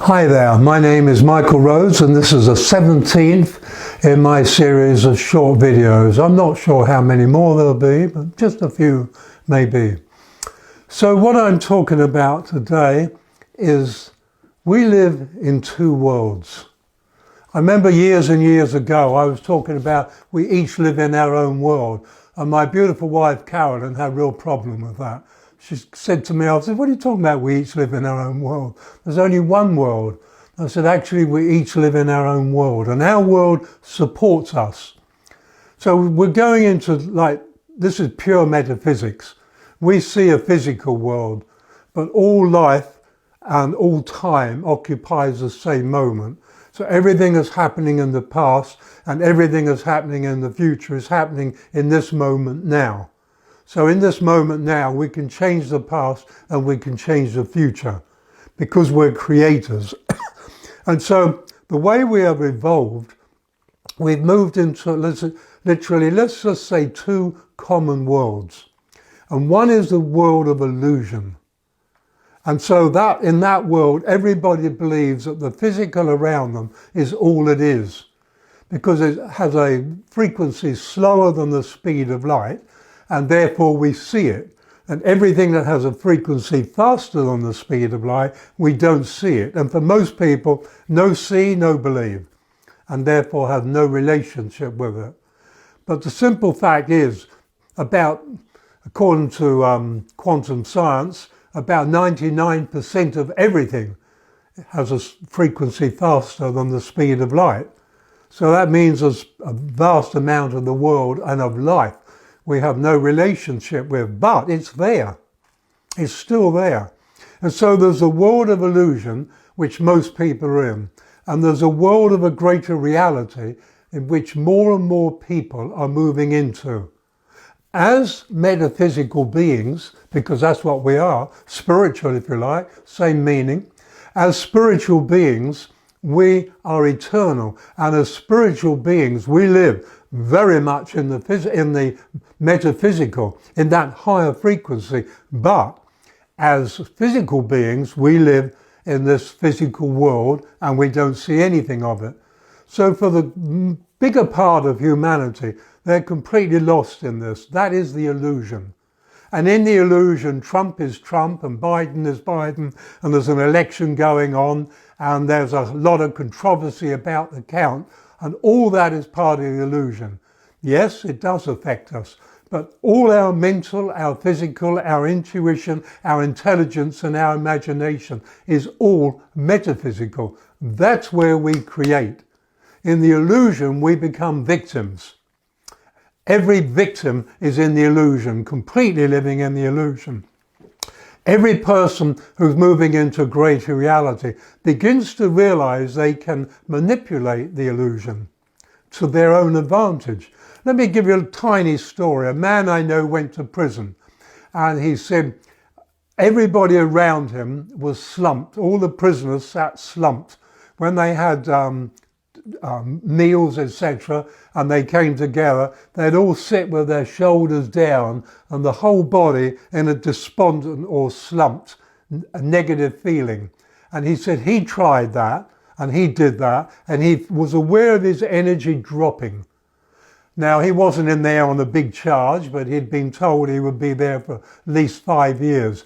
Hi there, my name is Michael Rhodes and this is the 17th in my series of short videos. I'm not sure how many more there'll be, but just a few maybe. So what I'm talking about today is we live in two worlds. I remember years and years ago I was talking about we each live in our own world, and my beautiful wife Carolyn had a real problem with that. She said to me, I said, what are you talking about? We each live in our own world. There's only one world. I said, actually, we each live in our own world, and our world supports us. So we're going into, this is pure metaphysics. We see a physical world, but all life and all time occupies the same moment. So everything that's happening in the past and everything that's happening in the future is happening in this moment now. So in this moment now, we can change the past and we can change the future because we're creators. And so the way we have evolved, we've moved into let's just say two common worlds. And one is the world of illusion. And so that in that world, everybody believes that the physical around them is all it is, because it has a frequency slower than the speed of light, and therefore we see it. And everything that has a frequency faster than the speed of light, we don't see it. And for most people, no see, no believe, and therefore have no relationship with it. But the simple fact is, according to quantum science, about 99% of everything has a frequency faster than the speed of light. So that means there's a vast amount of the world and of life we have no relationship with, but it's there. It's still there. And so there's a world of illusion, which most people are in, and there's a world of a greater reality in which more and more people are moving into. As metaphysical beings, because that's what we are, spiritual if you like, same meaning, as spiritual beings, we are eternal, and as spiritual beings we live very much in the metaphysical, in that higher frequency, but as physical beings we live in this physical world and we don't see anything of it. So for the bigger part of humanity, they're completely lost in this. That is the illusion. And in the illusion, Trump is Trump and Biden is Biden, and there's an election going on, and there's a lot of controversy about the count, and all that is part of the illusion. Yes, it does affect us, but all our mental, our physical, our intuition, our intelligence and our imagination is all metaphysical. That's where we create. In the illusion, we become victims. Every victim is in the illusion, completely living in the illusion. Every person who's moving into greater reality begins to realize they can manipulate the illusion to their own advantage. Let me give you a tiny story. A man I know went to prison, and he said everybody around him was slumped. All the prisoners sat slumped. When they had meals, etc., and they came together, they'd all sit with their shoulders down and the whole body in a despondent or slumped, a negative feeling. And he said he tried that and he did that, and he was aware of his energy dropping. Now, he wasn't in there on a big charge, but he'd been told he would be there for at least 5 years.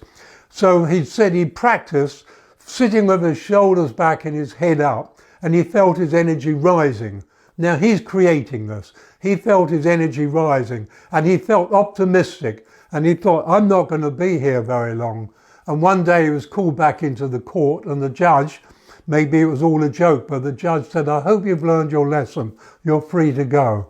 So he said he practiced sitting with his shoulders back and his head up, and he felt his energy rising. Now he's creating this. He felt his energy rising and he felt optimistic, and he thought, I'm not going to be here very long. And one day he was called back into the court, and the judge, maybe it was all a joke, but the judge said, I hope you've learned your lesson. You're free to go.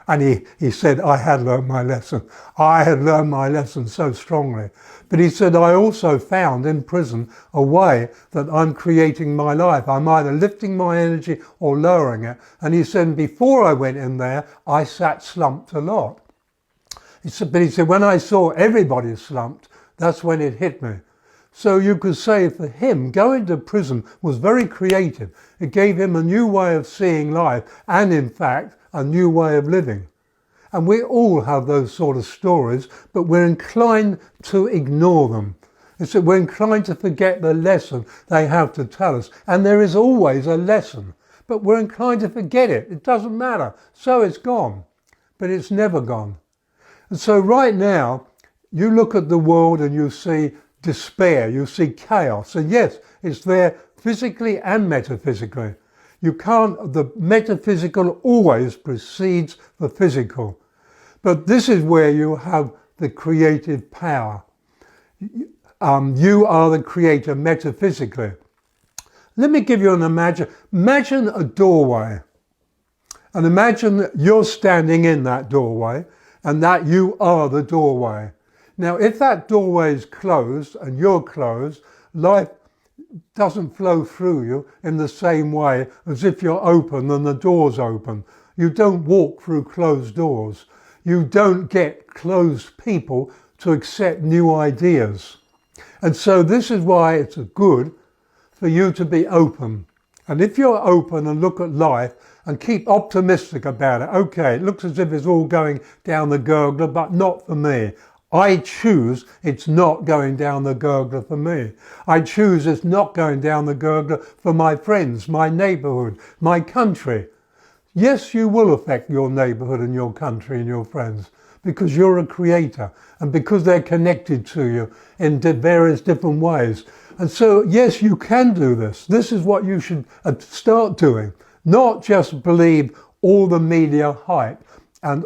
And he said, I had learned my lesson. I had learned my lesson so strongly. But he said, I also found in prison a way that I'm creating my life. I'm either lifting my energy or lowering it. And he said, before I went in there, I sat slumped a lot. But he said, when I saw everybody slumped, that's when it hit me. So you could say for him, going to prison was very creative. It gave him a new way of seeing life and, in fact, a new way of living. And we all have those sort of stories, but we're inclined to ignore them. It's that we're inclined to forget the lesson they have to tell us. And there is always a lesson, but we're inclined to forget it. It doesn't matter. So it's gone, but it's never gone. And so right now, you look at the world and you see despair, you see chaos. And yes, it's there physically and metaphysically. The metaphysical always precedes the physical. But this is where you have the creative power. You are the creator metaphysically. Let me give you an imagine. Imagine a doorway. And imagine that you're standing in that doorway and that you are the doorway. Now, if that doorway is closed and you're closed, life doesn't flow through you in the same way as if you're open and the door's open. You don't walk through closed doors. You don't get closed people to accept new ideas. And so this is why it's good for you to be open. And if you're open and look at life and keep optimistic about it, okay, it looks as if it's all going down the gurgler, but not for me. I choose it's not going down the gurgler for me. I choose it's not going down the gurgler for my friends, my neighbourhood, my country. Yes, you will affect your neighbourhood and your country and your friends because you're a creator and because they're connected to you in various different ways. And so, yes, you can do this. This is what you should start doing. Not just believe all the media hype and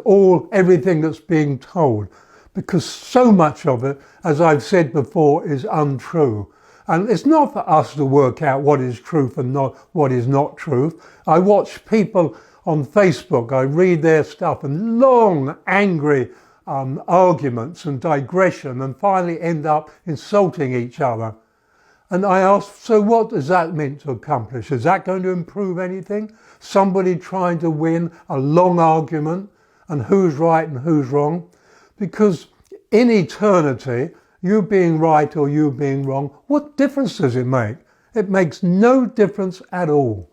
everything that's being told, because so much of it, as I've said before, is untrue. And it's not for us to work out what is truth and not what is not truth. I watch people on Facebook, I read their stuff, and long, angry arguments and digression, and finally end up insulting each other. And I ask, so what does that mean to accomplish? Is that going to improve anything? Somebody trying to win a long argument and who's right and who's wrong? Because in eternity, you being right or you being wrong, what difference does it make? It makes no difference at all.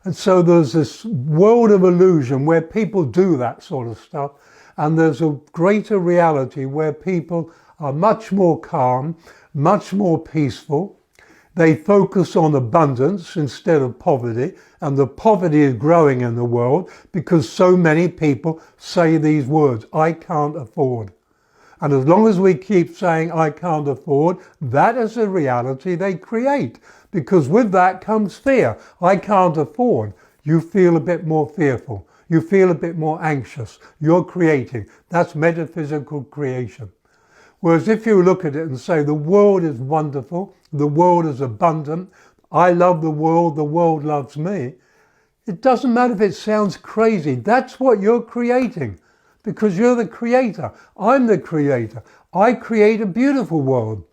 And so there's this world of illusion where people do that sort of stuff, and there's a greater reality where people are much more calm, much more peaceful. They focus on abundance instead of poverty, and the poverty is growing in the world because so many people say these words, I can't afford. And as long as we keep saying, I can't afford, that is the reality they create. Because with that comes fear. I can't afford. You feel a bit more fearful. You feel a bit more anxious. You're creating. That's metaphysical creation. Whereas if you look at it and say, the world is wonderful, the world is abundant, I love the world loves me, it doesn't matter if it sounds crazy. That's what you're creating. Because you're the creator. I'm the creator. I create a beautiful world.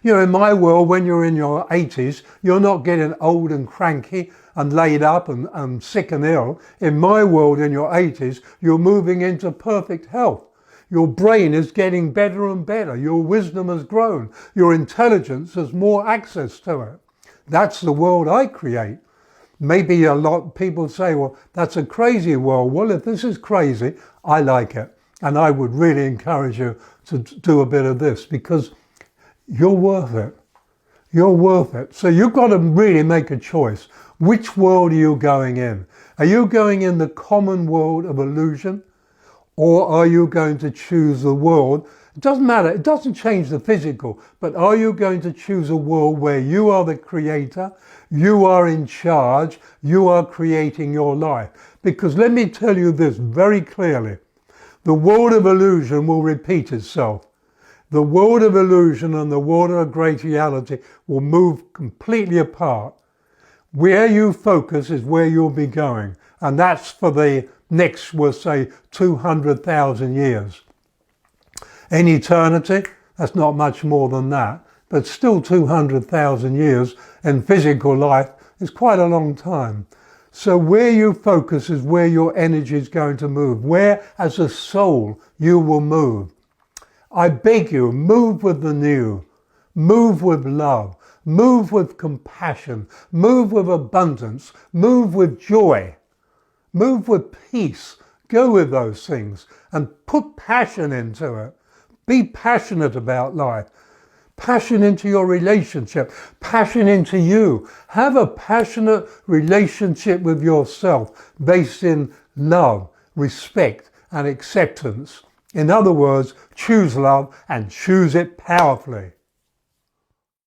You know, in my world, when you're in your 80s, you're not getting old and cranky and laid up and sick and ill. In my world, in your 80s, you're moving into perfect health. Your brain is getting better and better. Your wisdom has grown. Your intelligence has more access to it. That's the world I create. Maybe a lot of people say, well, that's a crazy world. Well, if this is crazy, I like it. And I would really encourage you to do a bit of this because you're worth it. You're worth it. So you've got to really make a choice. Which world are you going in? Are you going in the common world of illusion? Or are you going to choose the world? It doesn't matter. It doesn't change the physical. But are you going to choose a world where you are the creator? You are in charge. You are creating your life. Because let me tell you this very clearly. The world of illusion will repeat itself. The world of illusion and the world of great reality will move completely apart. Where you focus is where you'll be going. And that's for the next, we'll say, 200,000 years. In eternity, that's not much more than that. But still 200,000 years in physical life is quite a long time. So where you focus is where your energy is going to move. Where, as a soul, you will move. I beg you, move with the new. Move with love. Move with compassion. Move with abundance. Move with joy. Move with peace. Go with those things and put passion into it. Be passionate about life. passion into your relationship, passion into you. Have a passionate relationship with yourself based in love, respect and acceptance. In other words, choose love and choose it powerfully.